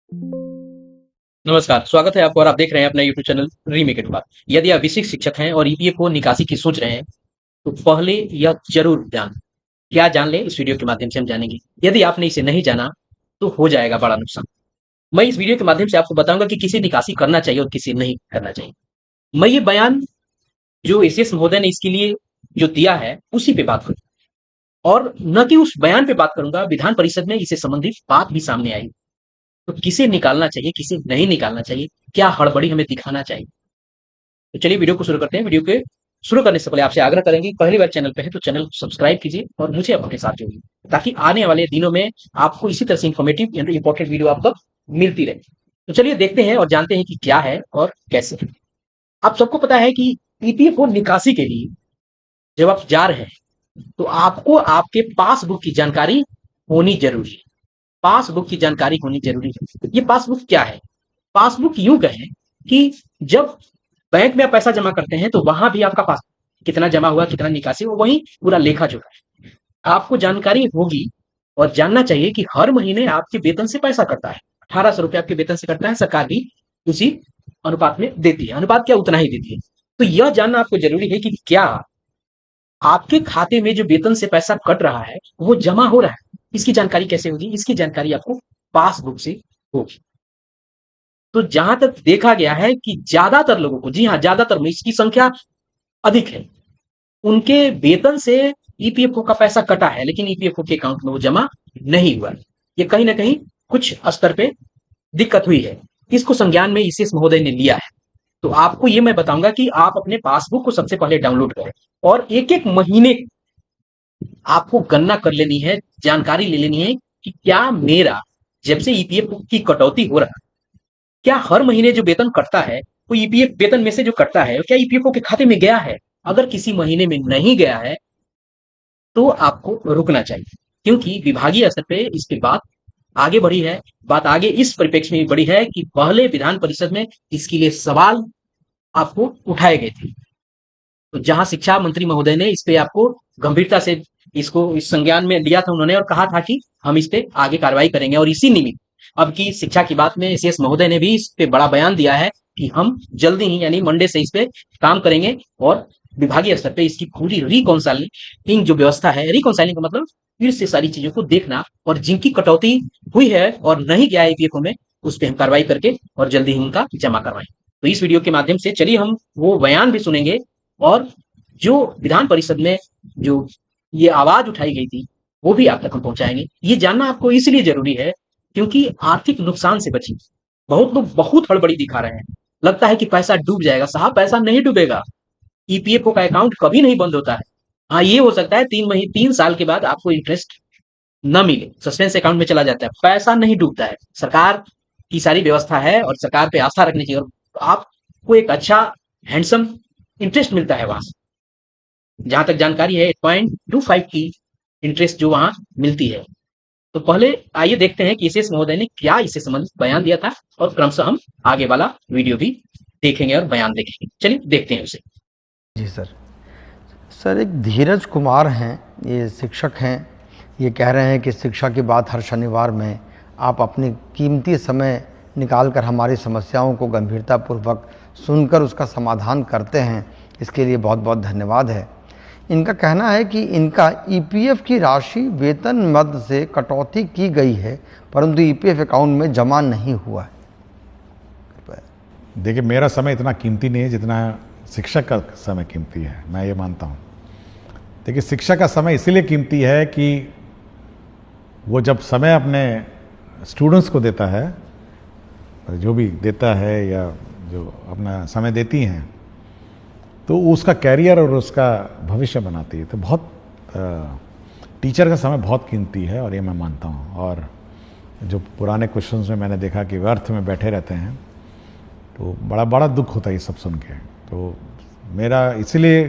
नमस्कार, स्वागत है आपका और आप देख रहे हैं अपना यूट्यूब चैनल रीमेक इट बात। यदि आप विशिष्ट शिक्षक हैं और ईपीएफओ निकासी की सोच रहे हैं, तो पहले यह ज़रूर जान क्या जान लें इस वीडियो के माध्यम से हम जानेंगे। यदि आपने इसे नहीं जाना, तो हो जाएगा बड़ा नुकसान। मैं इस वीडियो के माध्यम से आपको बताऊँगा कि किसे निकासी करना चाहिए और किसे नहीं करना चाहिए। मैं ये बयान जो एसीएस महोदय ने इसके लिए जो दिया है, उसी पे बात करूँगा और न कि उस बयान पे बात करूँगा, विधान परिषद में इससे संबंधित बात भी सामने आई। तो किसे निकालना चाहिए, किसे नहीं निकालना चाहिए, क्या हड़बड़ी हमें दिखाना चाहिए। तो चलिए वीडियो को शुरू करते हैं। वीडियो के शुरू करने से पहले आपसे आग्रह करेंगे, पहली बार चैनल पे है तो चैनल को सब्सक्राइब कीजिए और मुझे अपने साथ जोड़िए, ताकि आने वाले दिनों में आपको इसी तरह से इन्फॉर्मेटिव एंड इंपॉर्टेंट वीडियो आप तक मिलती रहे। तो चलिए देखते हैं और जानते हैं कि क्या है और कैसे है। आप सबको पता है कि ईपीएफओ निकासी के लिए जब आप जा रहे हैं, तो आपको आपके पासबुक की जानकारी होनी जरूरी है। पासबुक की जानकारी होनी जरूरी है। ये पासबुक क्या है? पासबुक यूं कहें कि जब बैंक में आप पैसा जमा करते हैं तो वहां भी आपका पास कितना जमा हुआ, कितना निकासी हुआ, वही पूरा लेखा जोखा है। आपको जानकारी होगी और जानना चाहिए कि हर महीने आपके वेतन से पैसा कटता है। 1800 रुपये आपके वेतन से कटता है, सरकार भी उसी अनुपात में देती है। अनुपात क्या, उतना ही देती है। तो यह जानना आपको जरूरी है कि क्या आपके खाते में जो वेतन से पैसा कट रहा है वो जमा हो रहा है। इसकी जानकारी कैसे होगी? इसकी जानकारी आपको पासबुक से होगी। तो जहां तक देखा गया है कि ज्यादातर लोगों को, जी हाँ ज्यादातर में, इसकी संख्या अधिक है, उनके वेतन से ईपीएफओ का पैसा कटा है लेकिन ईपीएफओ के अकाउंट में वो जमा नहीं हुआ। ये कहीं ना कहीं कुछ स्तर पे दिक्कत हुई है। इसको संज्ञान में ईसीएस महोदय ने लिया है। तो आपको ये मैं बताऊंगा कि आप अपने पासबुक को सबसे पहले डाउनलोड करें और एक एक महीने आपको गणना कर लेनी है, जानकारी ले लेनी है कि क्या मेरा जब से ईपीएफ की कटौती हो रहा है, क्या हर महीने जो वेतन कटता है वो ईपीएफ वेतन में से जो कटता है क्या ईपीएफओ के खाते में गया है। अगर किसी महीने में नहीं गया है तो आपको रुकना चाहिए, क्योंकि विभागीय स्तर पे इसकी बात आगे बढ़ी है। बात आगे इस परिप्रेक्ष्य में बढ़ी है कि पहले विधान परिषद में इसके लिए सवाल आपको उठाए गए थे। तो जहां शिक्षा मंत्री महोदय ने इस पे आपको गंभीरता से इसको इस संज्ञान में लिया था उन्होंने और कहा था कि हम इस पे आगे कार्रवाई करेंगे। और इसी निमित्त अब की शिक्षा की बात में सीएस महोदय ने भी इस पे बड़ा बयान दिया है कि हम जल्दी ही यानी मंडे से इस पे काम करेंगे और विभागीय स्तर पे इसकी पूरी रिकॉन्साइलिंग जो व्यवस्था है, रिकॉन्साइलिंग का मतलब फिर से सारी चीजों को देखना, और जिनकी कटौती हुई है और नहीं गया ईपीएफओ में उस पर हम कार्रवाई करके और जल्दी ही उनका जमा करवाएं। तो इस वीडियो के माध्यम से चलिए हम वो बयान भी सुनेंगे और जो विधान परिषद में जो ये आवाज उठाई गई थी वो भी आप तक हम पहुंचाएंगे। ये जानना आपको इसलिए जरूरी है क्योंकि आर्थिक नुकसान से बची। बहुत लोग बहुत हड़बड़ी दिखा रहे हैं, लगता है कि पैसा डूब जाएगा। साहब पैसा नहीं डूबेगा। ईपीएफओ का अकाउंट कभी नहीं बंद होता है। हाँ ये हो सकता है 3 महीने 3 साल के बाद आपको इंटरेस्ट न मिले, सस्पेंस अकाउंट में चला जाता है, पैसा नहीं डूबता है। सरकार की सारी व्यवस्था है और सरकार पे आस्था रखनी चाहिए और आपको एक अच्छा हैंडसम इंटरेस्ट मिलता है वहां से। जहां तक जानकारी है 8.25 की इंटरेस्ट जो वहां मिलती है। तो पहले आइए देखते हैं कि एसएस महोदय ने क्या इससे संबंधित बयान दिया था और क्रमशः हम आगे वाला वीडियो भी देखेंगे और बयान देखेंगे। चलिए देखते हैं उसे। जी सर। सर, एक धीरज कुमार हैं, ये शिक्षक हैं। ये कह रहे हैं कि शिक्षा की बात हर शनिवार में आप अपनी कीमती समय निकाल कर हमारी समस्याओं को गंभीरतापूर्वक सुनकर उसका समाधान करते हैं, इसके लिए बहुत बहुत धन्यवाद है। इनका कहना है कि इनका ईपीएफ की राशि वेतन मद से कटौती की गई है, परंतु ईपीएफ अकाउंट में जमा नहीं हुआ है। देखिए, मेरा समय इतना कीमती नहीं है जितना शिक्षक का समय कीमती है, मैं ये मानता हूँ। देखिए, शिक्षक का समय इसीलिए कीमती है कि वो जब समय अपने स्टूडेंट्स को देता है, जो भी देता है या जो अपना समय देती हैं, तो उसका कैरियर और उसका भविष्य बनाती है। तो बहुत टीचर का समय बहुत कीमती है और ये मैं मानता हूँ। और जो पुराने क्वेश्चंस में मैंने देखा कि व्यर्थ में बैठे रहते हैं, तो बड़ा बड़ा दुख होता है ये सब सुन के। तो मेरा इसलिए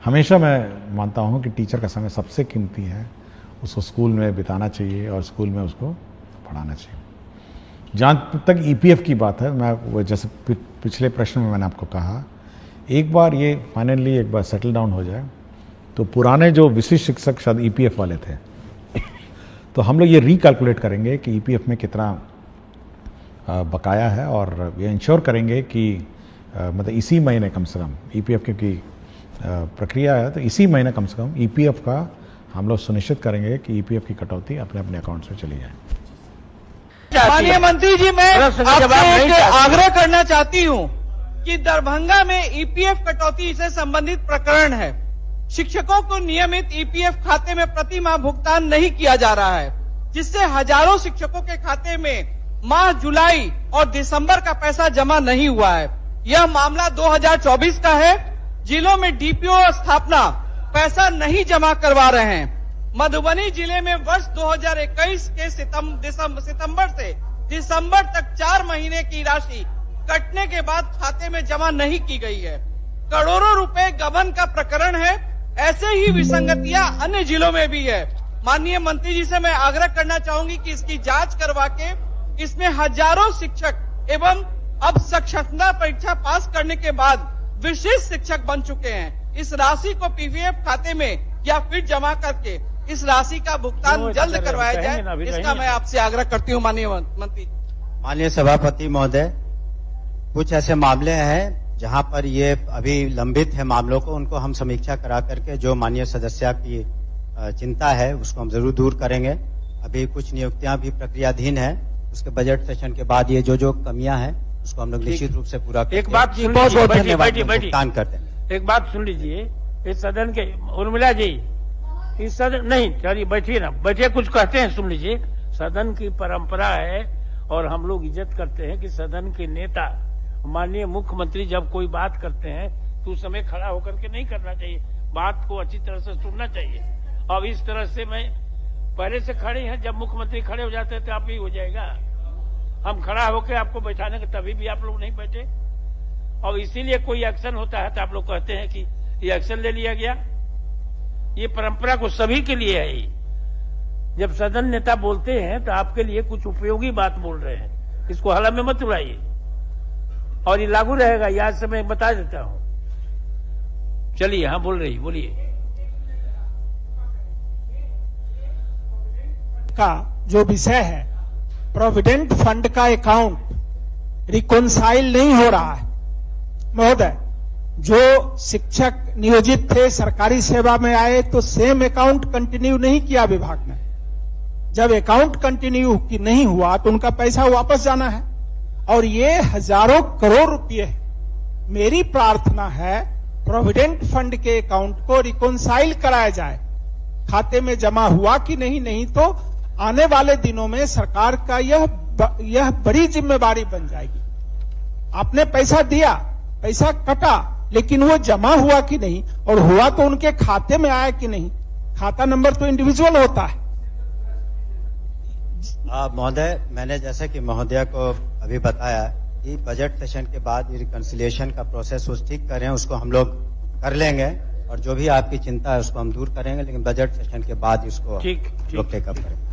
हमेशा मैं मानता हूँ कि टीचर का समय सबसे कीमती है, उसको स्कूल में बिताना चाहिए और स्कूल में उसको पढ़ाना चाहिए। जहाँ तक ईपीएफ की बात है, मैं वो जैसे पिछले प्रश्न में मैंने आपको कहा, एक बार ये फाइनली एक बार सेटल डाउन हो जाए तो पुराने जो विशिष्ट शिक्षक शायद ईपीएफ वाले थे तो हम लोग ये रिकैलकुलेट करेंगे कि ईपीएफ में कितना बकाया है, और ये इंश्योर करेंगे कि मतलब इसी महीने कम से कम ईपीएफ की प्रक्रिया है, तो इसी महीने कम से कम ईपीएफ का हम लोग सुनिश्चित करेंगे कि ईपीएफ की कटौती अपने अपने अकाउंट्स में चली जाए। माननीय मंत्री जी, मैं आपसे एक आग्रह करना चाहती हूं कि दरभंगा में ईपीएफ कटौती से संबंधित प्रकरण है। शिक्षकों को नियमित ईपीएफ खाते में प्रति माह भुगतान नहीं किया जा रहा है, जिससे हजारों शिक्षकों के खाते में माह जुलाई और दिसंबर का पैसा जमा नहीं हुआ है। यह मामला 2024 का है। जिलों में डीपीओ स्थापना पैसा नहीं जमा करवा रहे हैं। मधुबनी जिले में वर्ष 2021 के सितंबर से दिसंबर तक 4 महीने की राशि कटने के बाद खाते में जमा नहीं की गई है। करोड़ों रुपए गबन का प्रकरण है। ऐसे ही विसंगतियां अन्य जिलों में भी है। माननीय मंत्री जी से मैं आग्रह करना चाहूंगी कि इसकी जांच करवा के इसमें हजारों शिक्षक एवं अब साक्षरता परीक्षा पास करने के बाद विशिष्ट शिक्षक बन चुके हैं, इस राशि को पीपीएफ खाते में या फिर जमा करके इस राशि का भुगतान जल्द करवाया जाए, इसका मैं आपसे आग्रह करती हूँ माननीय मंत्री। माननीय सभापति महोदय, कुछ ऐसे मामले हैं जहां पर ये अभी लंबित है मामलों को, उनको हम समीक्षा करा करके जो माननीय सदस्य की चिंता है उसको हम जरूर दूर करेंगे। अभी कुछ नियुक्तियां भी प्रक्रियाधीन है, उसके बजट सेशन के बाद ये जो कमियां हैं उसको हम लोग निश्चित रूप से पूरा एक बात सुन बहुत लीजिए, बहुत धन्यवाद भुगतान करते हैं। एक बात सुन लीजिए, इस सदन के उर्मिला जी, इस सदन नहीं, चलिए बैठिए ना, बैठिए, कुछ कहते हैं सुन लीजिए। सदन की परंपरा है और हम लोग इज्जत करते हैं कि सदन के नेता माननीय मुख्यमंत्री जब कोई बात करते हैं तो उस समय खड़ा होकर के नहीं करना चाहिए, बात को अच्छी तरह से सुनना चाहिए। अब इस तरह से मैं पहले से खड़े हैं, जब मुख्यमंत्री खड़े हो जाते तो आप ही हो जाएगा। हम खड़ा होकर आपको बैठाने के तभी भी आप लोग नहीं बैठे, और इसीलिए कोई एक्शन होता है तो आप लोग कहते हैं कि ये एक्शन ले लिया गया। ये परंपरा को सभी के लिए है। जब सदन नेता बोलते हैं तो आपके लिए कुछ उपयोगी बात बोल रहे हैं, इसको हवा में मत उड़ाइए, और ये लागू रहेगा, ये आज से मैं बता देता हूं। चलिए, हाँ बोल रही, बोलिए। का जो विषय है, प्रोविडेंट फंड का अकाउंट रिकॉन्साइल नहीं हो रहा है। महोदय, जो शिक्षक नियोजित थे, सरकारी सेवा में आए तो सेम अकाउंट कंटिन्यू नहीं किया विभाग ने। जब अकाउंट कंटिन्यू नहीं हुआ तो उनका पैसा वापस जाना है, और ये हजारों करोड़ रुपए है। मेरी प्रार्थना है प्रोविडेंट फंड के अकाउंट को रिकॉन्साइल कराया जाए। खाते में जमा हुआ कि नहीं तो आने वाले दिनों में सरकार का यह बड़ी जिम्मेवारी बन जाएगी। आपने पैसा दिया, पैसा कटा, लेकिन वो जमा हुआ कि नहीं, और हुआ तो उनके खाते में आया कि नहीं। खाता नंबर तो इंडिविजुअल होता है। महोदय, मैंने जैसे कि महोदया को अभी बताया कि बजट सेशन के बाद रिकंसिलिएशन का प्रोसेस ठीक करें, उसको हम लोग कर लेंगे, और जो भी आपकी चिंता है उसको हम दूर करेंगे, लेकिन बजट सेशन के बाद इसको टेकअप करेंगे।